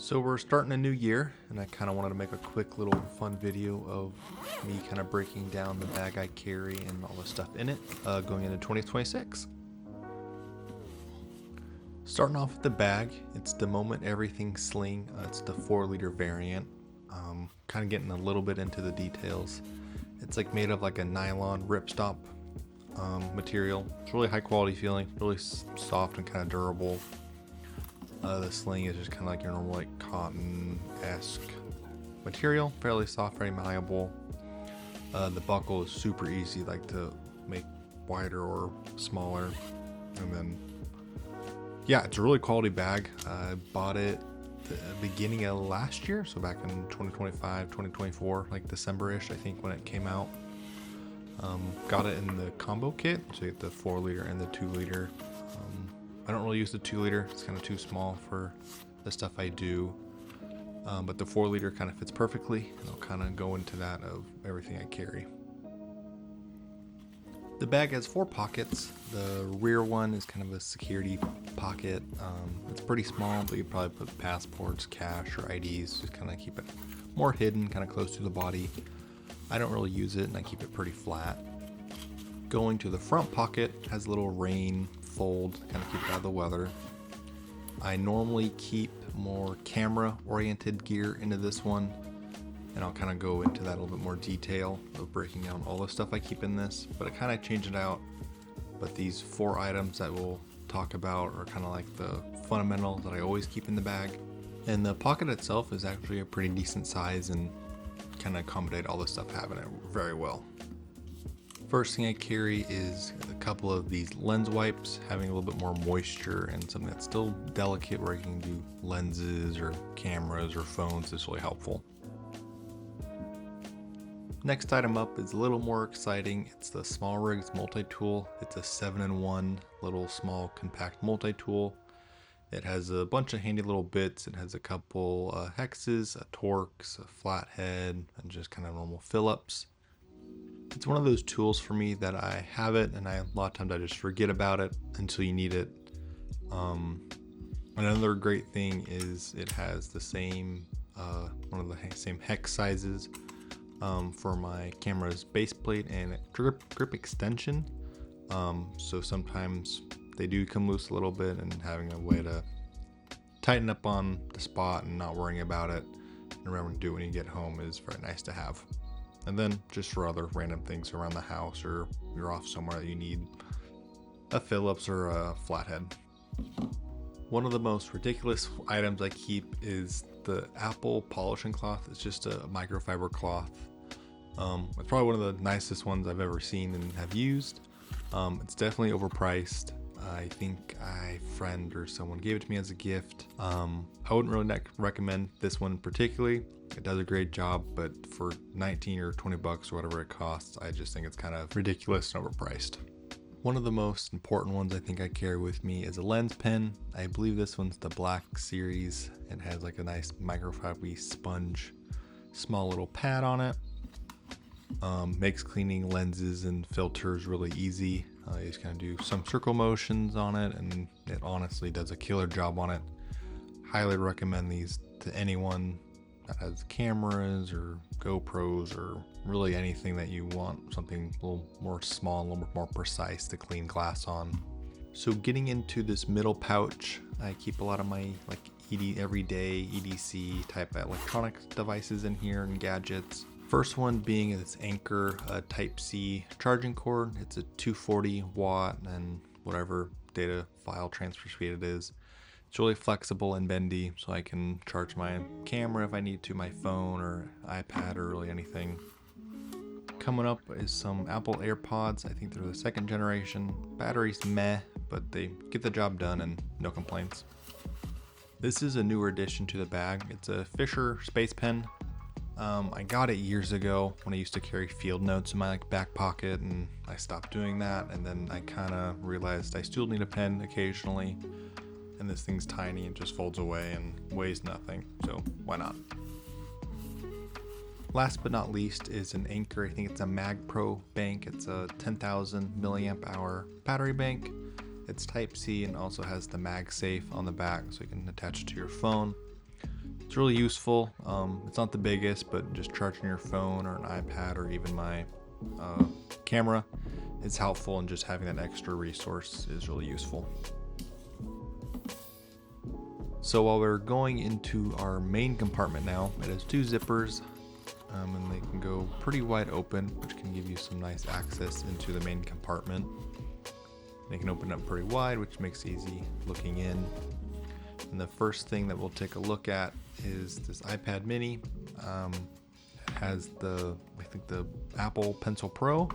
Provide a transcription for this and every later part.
So we're starting a new year, and I kind of wanted to make a quick little fun video of me kind of breaking down the bag I carry and all the stuff in it going into 2026. Starting off with the bag, it's the Moment Everything Sling. It's the 4-liter variant. Kind of getting a little bit into the details. It's like made of like a nylon ripstop material. It's really high quality feeling, really soft and kind of durable. The sling is just kind of like your normal like cotton-esque material, fairly soft, very malleable. The buckle is super easy, like to make wider or smaller. And then, yeah, it's a really quality bag. I bought it the beginning of last year, so back in 2025, 2024, like December-ish, I think, when it came out. Got it in the combo kit, so you get the 4-liter and the 2-liter. I don't really use the 2-liter, it's kind of too small for the stuff I do. But the 4-liter kind of fits perfectly, and I'll kind of go into that of everything I carry. The bag has 4 pockets. The rear one is kind of a security pocket. It's pretty small, but you probably put passports, cash, or IDs, just kind of keep it more hidden, kind of close to the body. I don't really use it, and I keep it pretty flat. Going to the front pocket has a little rain fold, kind of keep it out of the weather. I normally keep more camera oriented gear into this one, and I'll kind of go into that a little bit more detail of breaking down all the stuff I keep in this, but I kind of change it out. But these 4 items that we'll talk about are kind of like the fundamentals that I always keep in the bag. And the pocket itself is actually a pretty decent size and kind of accommodate all the stuff I have in it very well. First thing I carry is a couple of these lens wipes, having a little bit more moisture and something that's still delicate where you can do lenses or cameras or phones is really helpful. Next item up is a little more exciting. It's the SmallRigs multi-tool. It's a 7-in-1 little small compact multi-tool. It has a bunch of handy little bits. It has a couple hexes, a Torx, a flathead, and just kind of normal Phillips. It's one of those tools for me that I have it, and a lot of times I just forget about it until you need it. Another great thing is it has the same, one of the same hex sizes for my camera's base plate and grip extension. So sometimes they do come loose a little bit, and having a way to tighten up on the spot and not worrying about it and remember to do it when you get home is very nice to have. And then just for other random things around the house, or you're off somewhere that you need a Phillips or a flathead. One of the most ridiculous items I keep is the Apple polishing cloth. It's just a microfiber cloth. It's probably one of the nicest ones I've ever seen and have used. It's definitely overpriced. I think a friend or someone gave it to me as a gift. I wouldn't really recommend this one particularly. It does a great job, but for 19 or 20 bucks or whatever it costs, I just think it's kind of ridiculous and overpriced. One of the most important ones I think I carry with me is a lens pen. I believe this one's the Black Series. It has like a nice microfiber sponge, small little pad on it. Makes cleaning lenses and filters really easy. You just kind of do some circle motions on it, and it honestly does a killer job on it. Highly recommend these to anyone that has cameras or GoPros or really anything that you want something a little more small, a little bit more precise to clean glass on. So getting into this middle pouch, I keep a lot of my like everyday EDC type electronic devices in here and gadgets. First one being this Anker Type-C charging cord. It's a 240 watt and whatever data file transfer speed it is. It's really flexible and bendy, so I can charge my camera if I need to, my phone or iPad or really anything. Coming up is some Apple AirPods. I think they're the 2nd generation. Batteries meh, but they get the job done and no complaints. This is a newer addition to the bag. It's a Fisher Space Pen. I got it years ago when I used to carry field notes in my back pocket, and I stopped doing that, and then I kind of realized I still need a pen occasionally, and this thing's tiny and just folds away and weighs nothing, so why not? Last but not least is an Anker. I think it's a MagPro bank. It's a 10,000 milliamp hour battery bank. It's Type-C and also has the MagSafe on the back, so you can attach it to your phone. It's really useful. It's not the biggest, but just charging your phone or an iPad or even my camera is helpful, and just having that extra resource is really useful. So while we're going into our main compartment now, it has two zippers, and they can go pretty wide open, which can give you some nice access into the main compartment. They can open up pretty wide, which makes it easy looking in. And the first thing that we'll take a look at is this iPad mini. It has the Apple Pencil Pro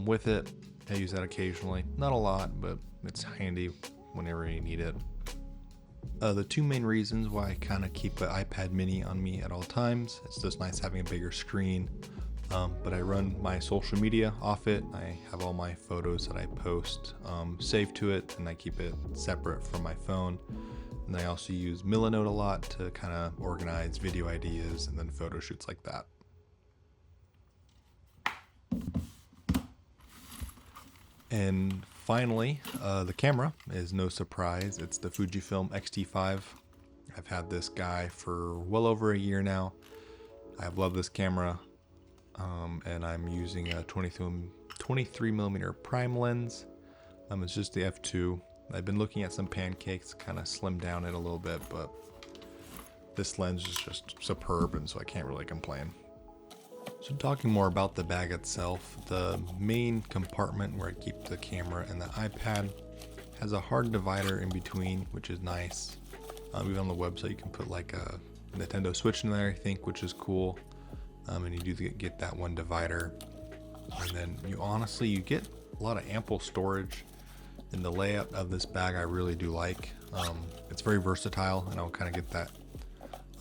with it. I use that occasionally, not a lot, but it's handy whenever you need it. The two main reasons why I kind of keep the iPad mini on me at all times, it's just nice having a bigger screen, but I run my social media off it. I have all my photos that I post saved to it, and I keep it separate from my phone. And I also use Milanote a lot to kind of organize video ideas and then photo shoots like that. And finally, the camera is no surprise. It's the Fujifilm X-T5. I've had this guy for well over a year now. I've loved this camera, and I'm using a 23mm prime lens. It's just the f2. I've been looking at some pancakes, kind of slimmed down it a little bit, but this lens is just superb, and so I can't really complain. So talking more about the bag itself, the main compartment where I keep the camera and the iPad has a hard divider in between, which is nice. Even on the website you can put like a Nintendo Switch in there, I think, which is cool. And you do get that one divider. And then you get a lot of ample storage. And the layout of this bag I really do like. It's very versatile, and I'll kind of get that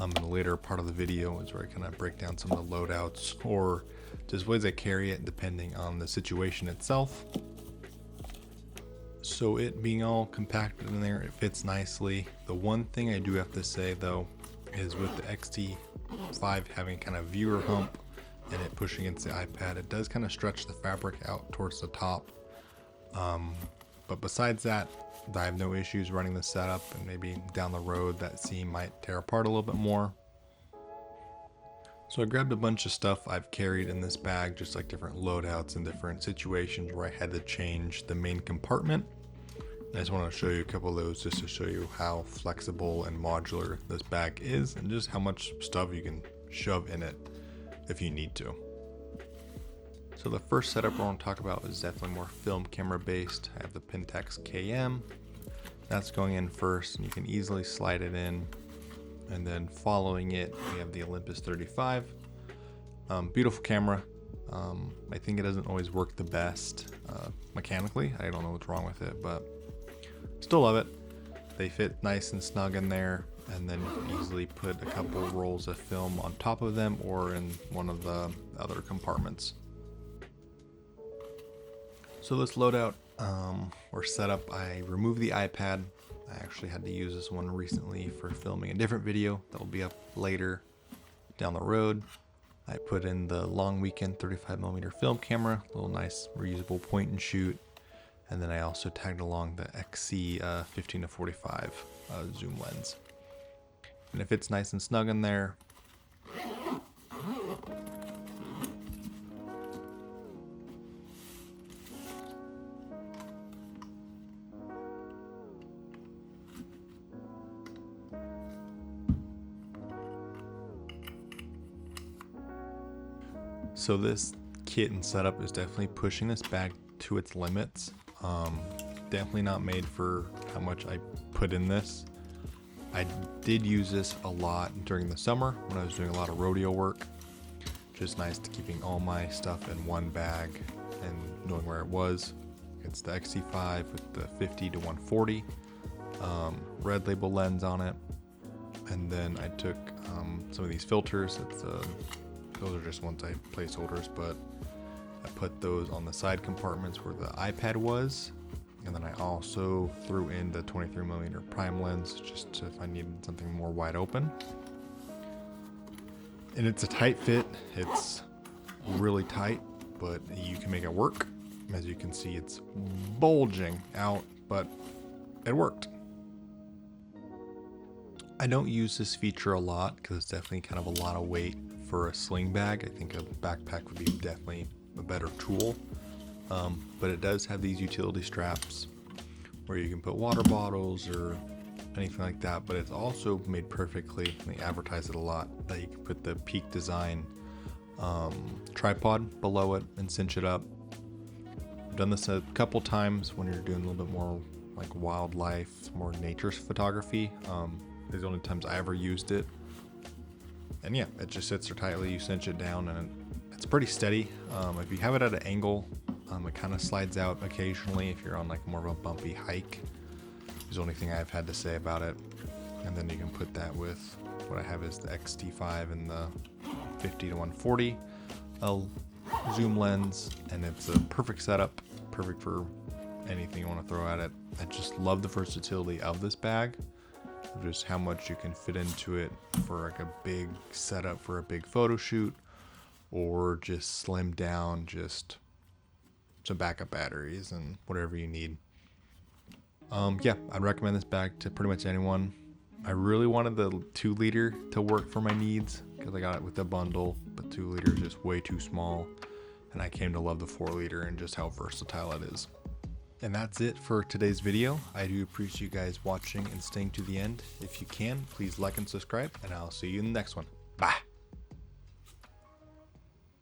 in the later part of the video, is where I kind of break down some of the loadouts or just ways I carry it depending on the situation itself. So it being all compacted in there, it fits nicely. The one thing I do have to say though is with the X-T5 having kind of viewer hump and it pushing against the iPad, it does kind of stretch the fabric out towards the top. But besides that, I have no issues running the setup, and maybe down the road that seam might tear apart a little bit more. So I grabbed a bunch of stuff I've carried in this bag, just like different loadouts and different situations where I had to change the main compartment. I just want to show you a couple of those just to show you how flexible and modular this bag is, and just how much stuff you can shove in it if you need to. So the first setup I want to talk about is definitely more film camera based. I have the Pentax KM. That's going in first, and you can easily slide it in. And then following it, we have the Olympus 35. Beautiful camera. I think it doesn't always work the best mechanically. I don't know what's wrong with it, but still love it. They fit nice and snug in there, and then you can easily put a couple rolls of film on top of them or in one of the other compartments. So this loadout or setup, I removed the iPad. I actually had to use this one recently for filming a different video that will be up later down the road. I put in the Long Weekend 35mm film camera, a little nice reusable point and shoot. And then I also tagged along the XC 15-45 zoom lens. And if it's nice and snug in there, so this kit and setup is definitely pushing this bag to its limits. Definitely not made for how much I put in this. I did use this a lot during the summer when I was doing a lot of rodeo work. Just nice to keeping all my stuff in one bag and knowing where it was. It's the X-T5 with the 50-140 red label lens on it. And then I took some of these filters. Those are just one-type placeholders, but I put those on the side compartments where the iPad was. And then I also threw in the 23mm prime lens just if I needed something more wide open. And it's a tight fit. It's really tight, but you can make it work. As you can see, it's bulging out, but it worked. I don't use this feature a lot because it's definitely kind of a lot of weight for a sling bag. I think a backpack would be definitely a better tool. But it does have these utility straps where you can put water bottles or anything like that, but it's also made perfectly, they advertise it a lot, that you can put the Peak Design tripod below it and cinch it up. I've done this a couple times when you're doing a little bit more like wildlife, more nature photography. These are the only times I ever used it. And yeah, it just sits there tightly, you cinch it down and it's pretty steady. If you have it at an angle, it kind of slides out occasionally if you're on like more of a bumpy hike. Is the only thing I've had to say about it. And then you can put that with what I have is the X-T5 and the 50 to 140 zoom lens, and it's a perfect setup, perfect for anything you want to throw at it. I just love the versatility of this bag, just how much you can fit into it for like a big setup for a big photo shoot, or just slim down, just some backup batteries and whatever you need. Yeah, I'd recommend this bag to pretty much anyone. I really wanted the 2-liter to work for my needs because I got it with the bundle, but 2-liter is just way too small. And I came to love the 4-liter and just how versatile it is. And that's it for today's video. I do appreciate you guys watching and staying to the end. If you can, please like and subscribe, and I'll see you in the next one. Bye.